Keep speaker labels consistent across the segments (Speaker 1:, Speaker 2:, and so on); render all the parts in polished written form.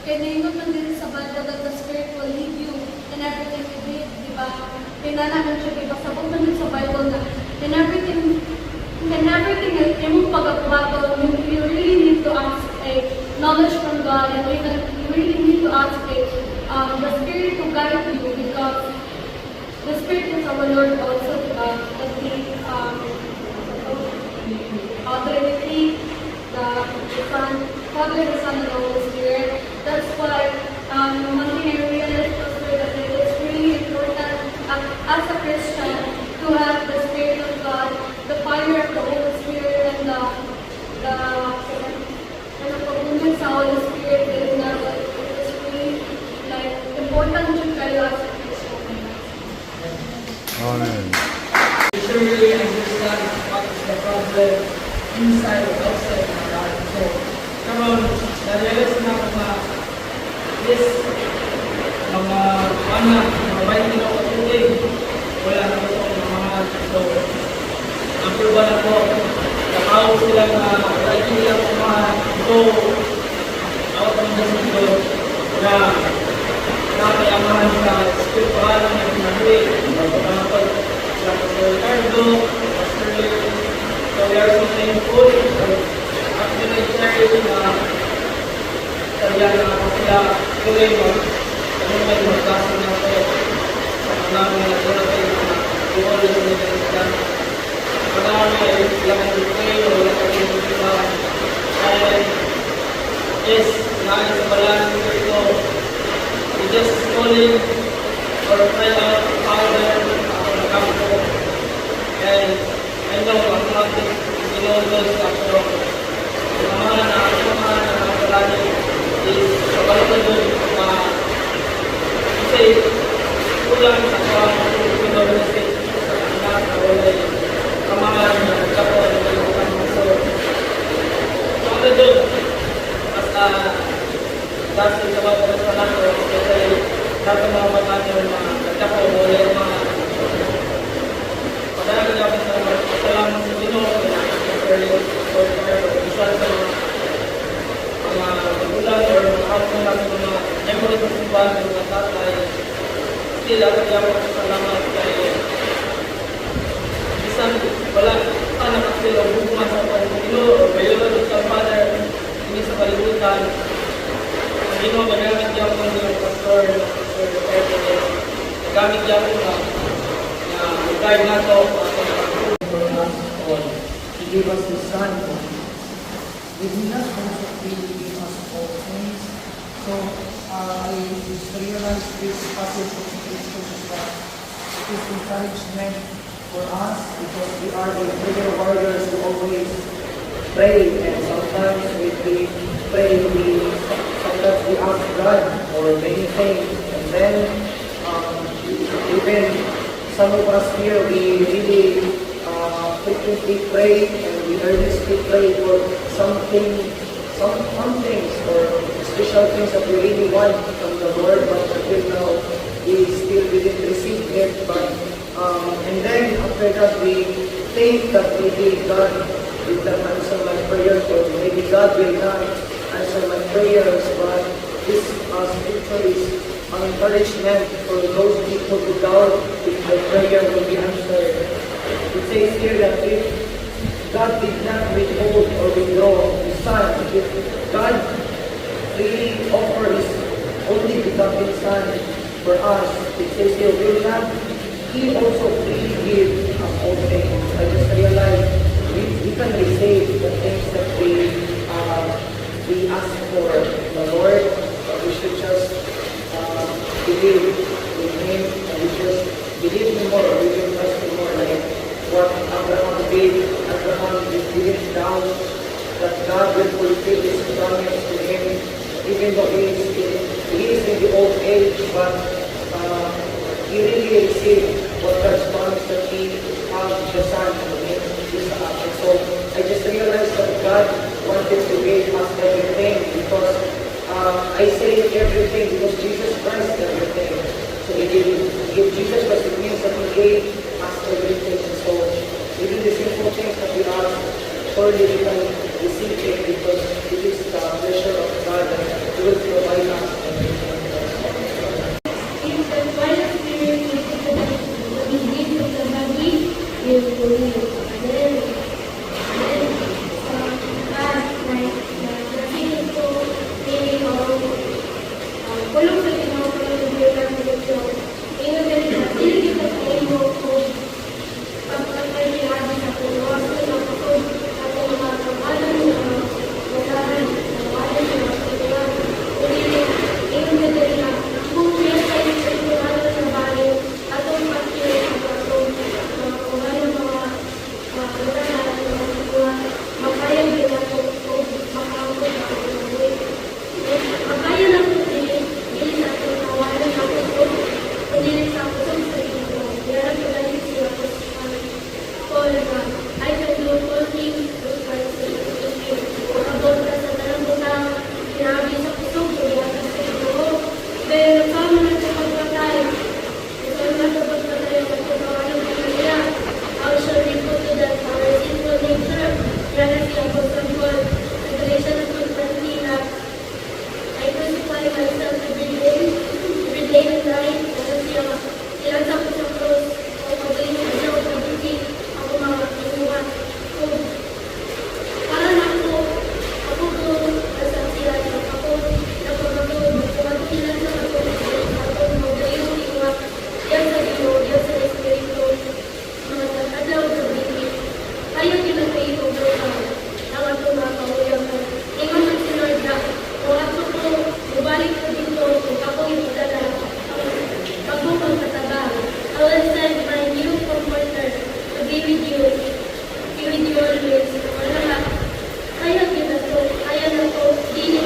Speaker 1: Kaya naingon man din sa Bible that the Spirit will lead you in everything you did, di ba? Pinanaman siya, di ba? Sabot man din sa Bible na in everything na yung pag-abato, you really need to ask a knowledge from God, and you really need to ask the Spirit to guide you, because the Spirit is our Lord also, that Trinity, the Son, Father, the Son, and the Holy Spirit. That's why one thing I realized was that it is really important as a Christian to have the Spirit of God, the fire of the Holy Spirit, and the pagbunyag sa Holy Spirit. It is really like important to kayo as a Christian.
Speaker 2: Amen.
Speaker 3: We should really understand what is the problem inside or outside of our life. So, karon na-realize na ako na this mga mabait na ako today, wala na ito ang mga so, approve na po, nakaw sila na lagi nila po mga go out of the mundo na nakayamahan sa spiritual na pinagawin. Pag sa Pastor Ricardo, Pastor Lee, so we are so thankful. After nag-share na kaya na ako sila tuloy mo, ano may magkasa na ako ang namin na ito natin na tuwal na nila marami ay lang ang tuloy o lang ang tuloy and yes, nais sa balang ito we just calling or try out Father ako na kampo and I know ang natin those ako mga na nakalani is sa balikan doon kasi kulang sa mga pinag-ulit sa wala kamahan na kapwa na kalimutan mo. So ako doon basta dahil sa mga pagkasalan ko kasi dapat mga pagkasalan yung mga kapwa mo wala yung mga padala niya ako sa salamat sa Ginoo isa sa mga magulang or makakapon natin mga memory ng simbahan ng mga tatay still ako niya ako salamat kay isang wala sana kasi ang hubungan sa Panginoon o bayon sa Father hindi sa kalibutan ang Ginoo magamit niya ako ng pastor nagamit niya ako na guide na ito
Speaker 4: He gave us His Son. Did He not also give us all things? So I just realized this passage of Scripture is that it is encouragement for us because we are the prayer warriors who always pray, and sometimes we pray, sometimes we ask God for many things, and then even some of us here we really frequently pray and we earnestly pray for some things or special things that we really want from the Lord, but until now we still didn't receive it. But and then after that we think that maybe God will not answer my prayers, or maybe God will not answer my prayers. But this scripture is an encouragement for those people who doubt if their prayer will be answered. It says here that if God did not withhold or withdraw His Son, if God really offered His only begotten Son for us, it says here, will not He also freely give us all things? I just realized we can receive the things that we ask for the Lord, but we should just believe in Him, and we just believe Him more, we should trust Him more, like what Abraham did. Abraham didn't doubt that God will fulfill His promise to him, even though he is in the old age, but he really received what God's promise that He has the Son for him. And so I just realized that God wanted to give us everything, because I say everything because Jesus Christ is everything. So if Jesus Christ, it means that He gave us everything. And so even the simple things that we ask, surely we can receive it, because it is the pleasure of God that He will provide us
Speaker 1: Kulong sa Ginoo kay bibiyang mo. Ingon dili na dili kita sa imo ko. Pagkatay ni Adi sa puno, sa ako ako mga kamalan na walahan, walahan sa mga dili ingon dili na kung yes ay sa walahan sa bahay, atong pagkiri sa atong mga kumain mga walahan mga makayan din ako o makaangkot ako. Makayan ako dili sa atong kawalan ako o dili sa atong sa ito. Kaya ko dali siya ko Paul na, I can do all things through Christ who strengthens me. Abot ka sa tanang butang, sinabi sa kusog, kaya ka sa ito. Dahil nakama na sa pagpatay. Ito ang natapot na tayo sa pagkawalan ng kanila. How shall we put to that our sinful nature? Yan ang siya po sa Paul. Sa Galatians 2:20 na, I crucify myself every day and night. Ano siya, ilan sa ko sa cross, o pagkain sa siya, o pagkain ako mga inuha. So, para na ako ko, nasa siya, ako, napagagod, kumatilan sa ako, magayon, inuha, yan sa iyo, yan sa Espiritu, mga adlaw sa bibig. Ayaw kinagpaito, bro, ang ato mga kauyang ko. Ingon man si Lord na, kung ato ko, bubalik ko dito, kung ako yung padala, pagbukang katagal. I will send my new comforter to be with you always. Wala na. Kaya ginato, kaya na to, dili,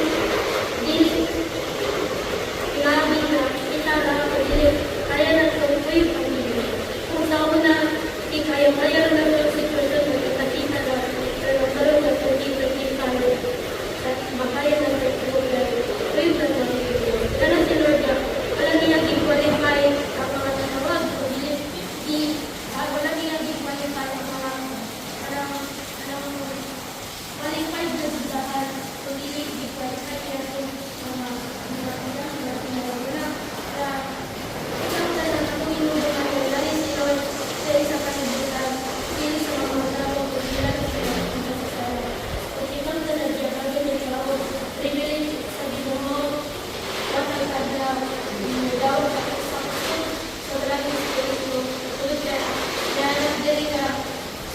Speaker 1: labi na, itara, dili, kaya na to, kayo pamilya. Kung sa una, di kaya na to sitwasyon na katakita na, pero karoon na to, di at makaya na to, kayo na to, kaya si Lord na, wala niya i-qualify ang mga natawag, wala niya i-qualify ang mga qualified na sigahan, kung hindi i-qualify kaya ito mga isang talang na kung inuwi na yung lali si Lord sa isang kanibutan, hindi sa mga magdawag kung sila na sila ng kasasara. Kung ibang talang siya, bagay na siya ako, privilege sa Ginoo, watang kadlaw, daw sa walang Espiritu, tulad ka, kaya dili ka,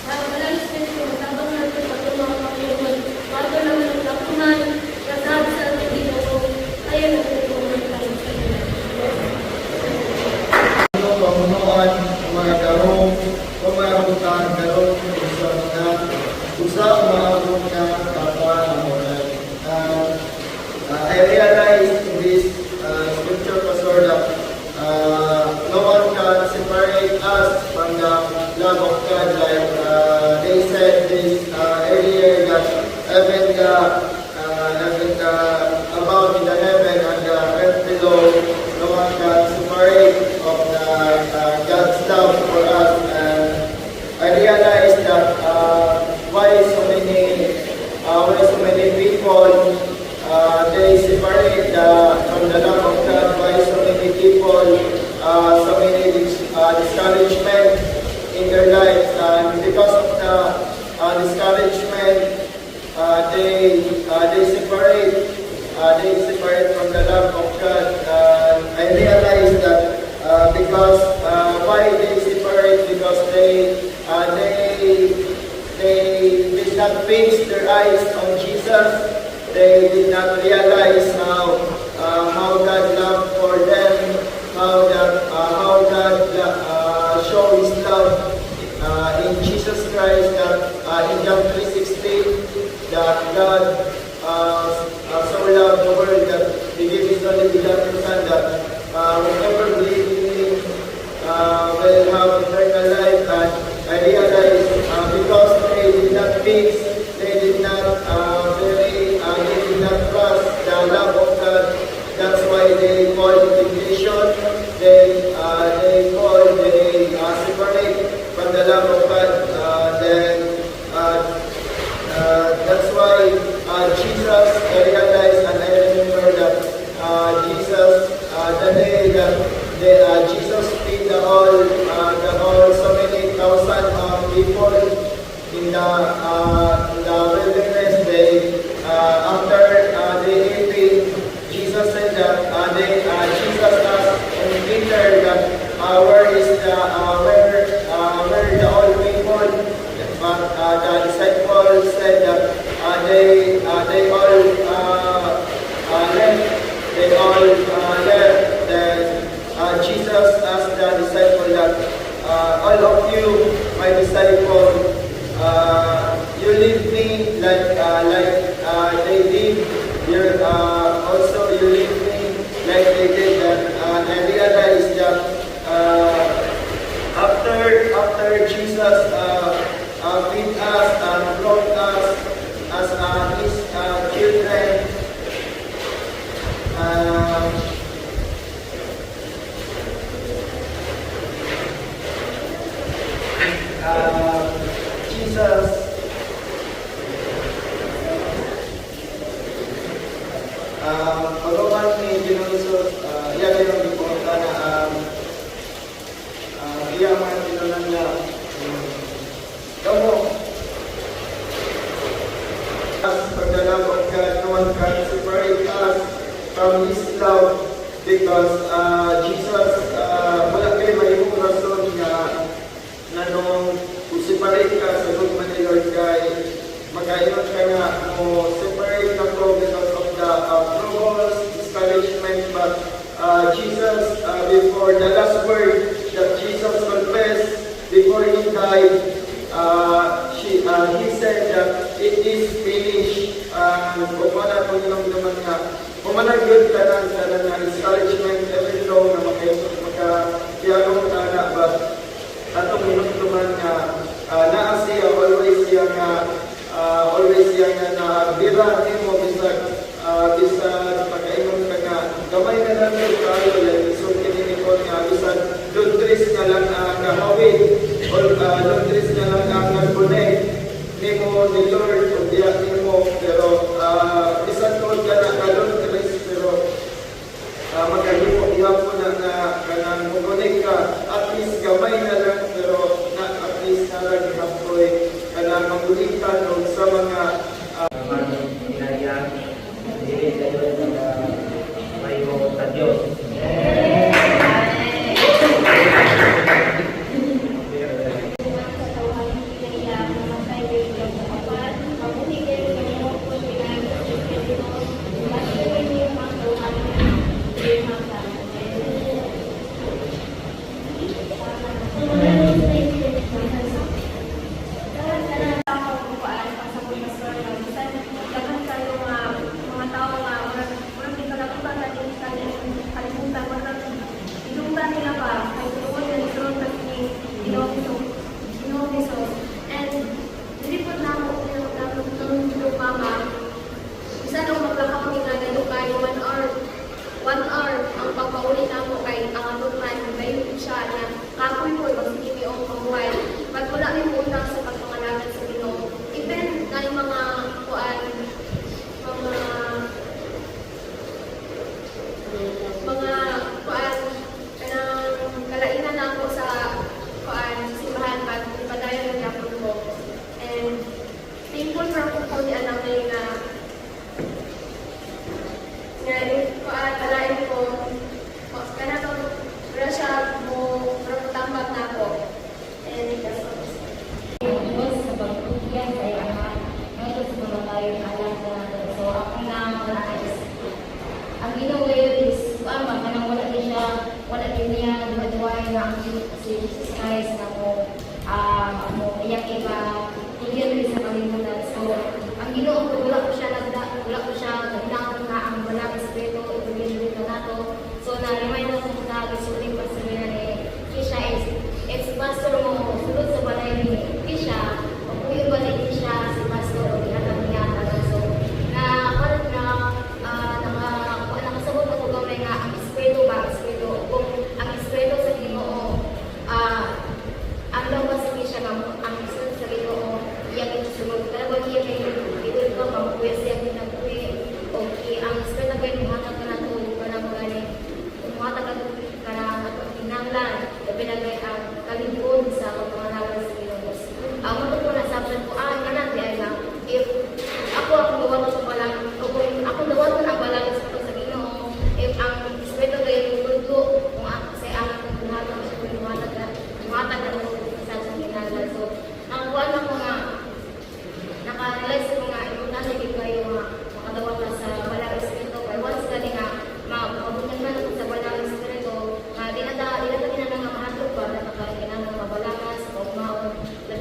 Speaker 1: walang Espiritu, matabang natin sa tulong ang Panginoon, bago naman ang lapunan, kasahab sa ating Ginoo, ayaw na ito kung tayo sa Ginoo.
Speaker 5: Pamunuan, mga karong, pamarutan, karong, usa mga kapwa ng moral. I realized in this scripture, Pastor, that no one can separate us from the love of God. Like they said this earlier, that even above in the heaven and the earth below, no one can separate of the God's love for us. And I realized that why so many people they separate from the love of God. Why so many people, so many discouragement in their lives, and because of the discouragement, they separate from the love of God. I realized that because why they separate, because they did not fix their eyes on Jesus. They did not realize how God loved for them, how God show His love in Jesus Christ. That in John 3:16, that God so loved the world that He gave His only begotten Son, that whoever believes in Him will have eternal life. And I realized because they did not fix, they did not trust the love of God. That's why they fall temptation. They separate from the love of God. That's why Jesus, I realized and I remember that Jesus, the day that Jesus feed the whole so many thousand people in the wilderness. After they eating, Jesus said that later that where the old people, but the disciples said that they all left. They all left. Then Jesus asked the disciple that all of you, my disciple, you leave me like they did. Also you leave me like they did. That I realized that after Jesus feed us and brought us as his children. Jesus pagawan ni Ginoo iya din ang iporta na iya man tinunan niya kamo as pagdalab of God, no one can separate us from His love because Jesus wala kayo mahimong rason nga na nung separate ka sa lugma ni Lord kay magkainon ka nga mo separate na ko because of the troubles, discouragement, but Jesus, before the last word that Jesus confessed before He died, He said that it is finished. Kung mana kung naman nga, kung managyod ka na discouragement, every though na makakiyagong ka na, but atong minumduman nga, naa siya, always siya nga na bira mo bisag pagkainom ka nga, gamay na lang yung kayo, like isong kininikon nga, bisag lundris na lang ang kahawid, or lundris na lang ang nag-connect, ni mo ni Lord, o diyak ni mo, pero bisag ko ka na kalundris, pero magkahimo po na kanang mag-connect ka, at least gamay na lang, pero at least na lang hapoy, kanang magulitan o sa mga
Speaker 4: inayang dili kayo na may mo sa Diyos.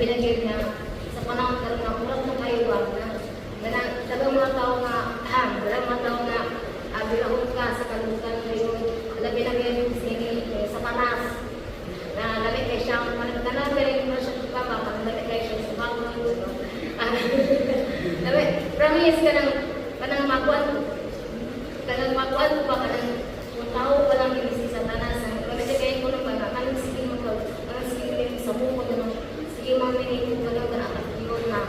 Speaker 6: lagi na sa panahon karon nga ulat na kayo ba na dagang mga tao nga dagang mga tao nga bilahon ka sa kalutan ngayon labi na ngayon sa panas na labi kay siyang panagtanan ka rin mo siya ka ba labi kay siyang sumagot labi promise ka ng kanang makuan pa kanang kung tao pa lang yung sa tanas labi kay ko nung mga kanang sige mo sa buko na sige mo minito ka lang na yun na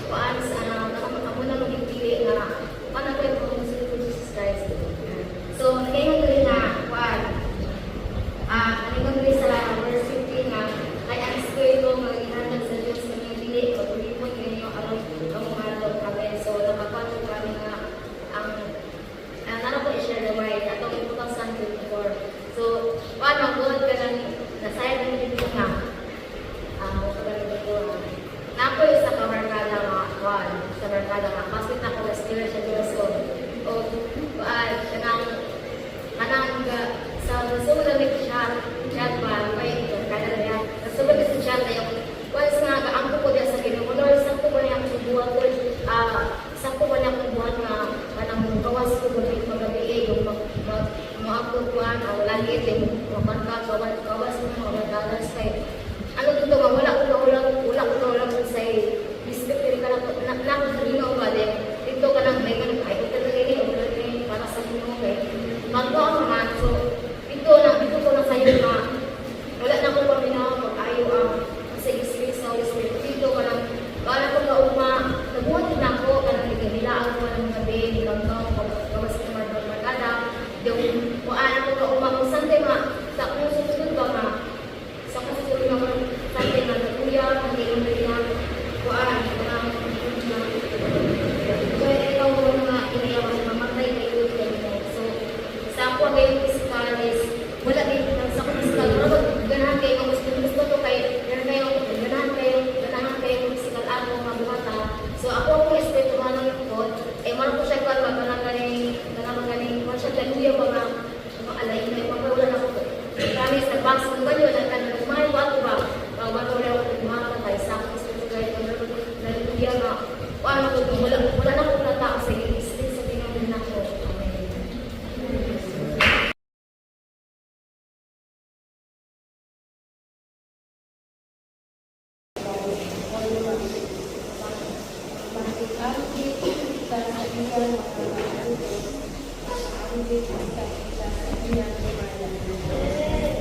Speaker 6: kuan sa ako na magpili na panagay ko ng Jesus Christ. So, ngayon rin na kuan ngayon rin sa verse 15 na kaya ang spirit ko mag-ihanag sa Diyos sa inyong pili o tulipon ninyo aron ang mga amen. So, nakapato kami na ang nana ko i-share the word atong 2024. So, kuan mag-good ka lang nasayad ng dito nga napoy sa kamarkada nga kuan sa kamarkada nga kasi na ko na sa Diyos ko o kanang sa sumunod na chat ba may kada niya sumunod na chat na yung once nga ang ko dia sa Ginoo Lord sa ko ba niya ang buhat ko sa ko ba niya ang buhat nga kanang kawas ko magabi yung mag-upload kuan wala gid yung makarga kawas mo mga $, kay ano dito nga wala ko sa respect rin ka na ko Ginoo ba din dito ka nang may ganun ay ito talaga ni para sa Ginoo kay magwa naman so dito ko na sayo nga wala na ko paminaw mag-ayo sa Spirit sa Holy Spirit dito ka nang wala ko kauma nabuhat din ako kanang nila ako ng mga day ikaw gawas ko magkada yung kuan ako kauma kung sante nga sa kung susunod ba nga sa kasunod nga sante nga kuya ang iyong nila kuan kaya ikaw mo nga iniyawan mamatay na iyong so sa ako ngayon physical is wala din sa ako physical pero ganahan kayo gusto to kay ganahan kayo physical ako mabuhata so ako akong espiritual ng God man ko siya kung ganang ganing kung siya taluya mga alay na wala na ko promise na box kung ganyan na kanang mahal ko ako ba bago na ako kumamatay sa ako espiritual na taluya nga paano ko wala na ko na tao sa Spirit sa Panginoon na ko Amen.